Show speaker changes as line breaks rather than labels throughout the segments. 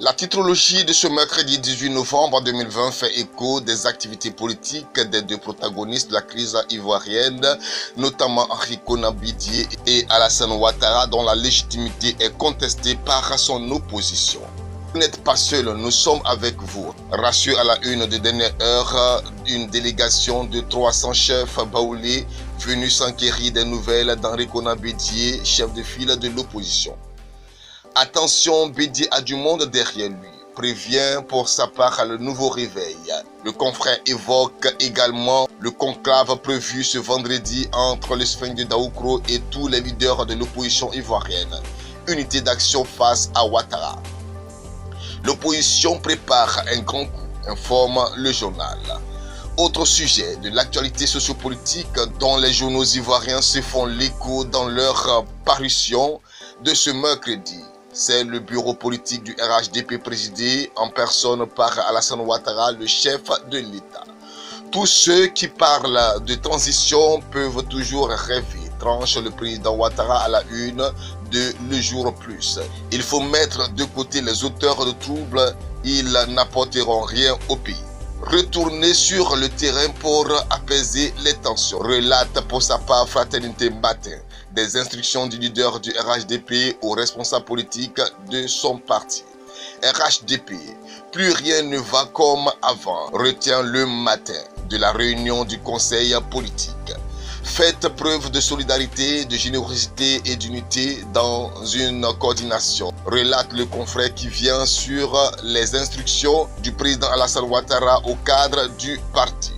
La titrologie de ce mercredi 18 novembre 2020 fait écho des activités politiques des deux protagonistes de la crise ivoirienne, notamment Henri Konan Bédié et Alassane Ouattara, dont la légitimité est contestée par son opposition. Vous n'êtes pas seul, nous sommes avec vous. Rassure à la une de dernière heure, une délégation de 300 chefs baoulés venus s'enquérir des nouvelles d'Henri Konan Bédié, chef de file de l'opposition. Attention, Bédié a du monde derrière lui, prévient pour sa part le nouveau réveil. Le confrère évoque également le conclave prévu ce vendredi entre le sphinx de Daoukro et tous les leaders de l'opposition ivoirienne. Unité d'action face à Ouattara. L'opposition prépare un grand coup, informe le journal. Autre sujet de l'actualité sociopolitique dont les journaux ivoiriens se font l'écho dans leur parution de ce mercredi. C'est le bureau politique du RHDP présidé en personne par Alassane Ouattara, le chef de l'État. Tous ceux qui parlent de transition peuvent toujours rêver, tranche le président Ouattara à la une de Le Jour Plus. Il faut mettre de côté les auteurs de troubles, ils n'apporteront rien au pays. Retourner sur le terrain pour apaiser les tensions, relate pour sa part Fraternité Matin. Des instructions du leader du RHDP aux responsables politiques de son parti. RHDP, plus rien ne va comme avant, retient le matin de la réunion du conseil politique. Faites preuve de solidarité, de générosité et d'unité dans une coordination, relate le confrère qui vient sur les instructions du président Alassane Ouattara au cadre du parti.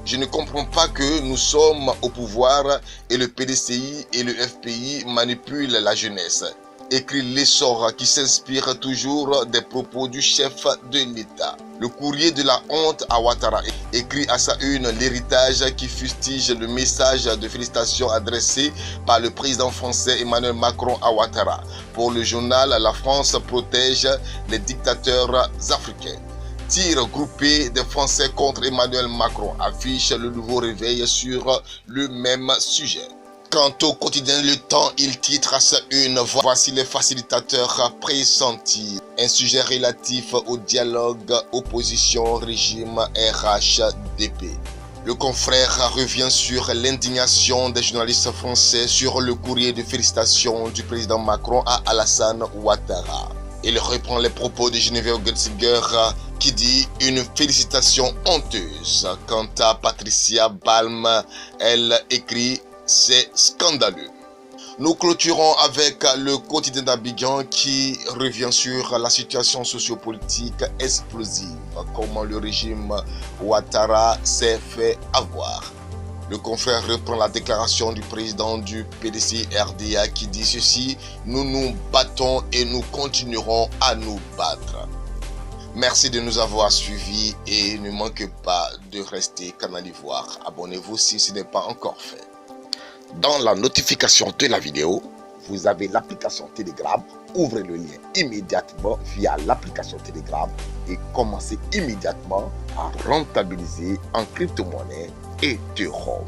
Je ne comprends pas que nous sommes au pouvoir et le PDCI et le FPI manipulent la jeunesse. Écrit l'essor qui s'inspire toujours des propos du chef de l'État. Le courrier de la honte à Ouattara écrit à sa une l'héritage qui fustige le message de félicitations adressé par le président français Emmanuel Macron à Ouattara. Pour le journal, la France protège les dictateurs africains. Tir groupé des Français contre Emmanuel Macron affiche le nouveau réveil sur le même sujet. Quant au quotidien Le Temps, il titre à sa une « Voici les facilitateurs pressentis ». Un sujet relatif au dialogue opposition-régime RHDP. Le confrère revient sur l'indignation des journalistes français sur le courrier de félicitations du président Macron à Alassane Ouattara. Il reprend les propos de Geneviève Götzinger qui dit une félicitation honteuse. Quant à Patricia Balm, elle écrit c'est scandaleux. Nous clôturons avec le quotidien d'Abidjan qui revient sur la situation sociopolitique explosive, comment le régime Ouattara s'est fait avoir. Le confrère reprend la déclaration du président du PDC RDA qui dit ceci: nous nous battons et nous continuerons à nous battre. Merci de nous avoir suivis et ne manquez pas de rester Canal Ivoire. Abonnez-vous si ce n'est pas encore fait. Dans la notification de la vidéo, vous avez l'application Telegram. Ouvrez le lien immédiatement via l'application Telegram et commencez immédiatement à rentabiliser en crypto-monnaie Ethereum.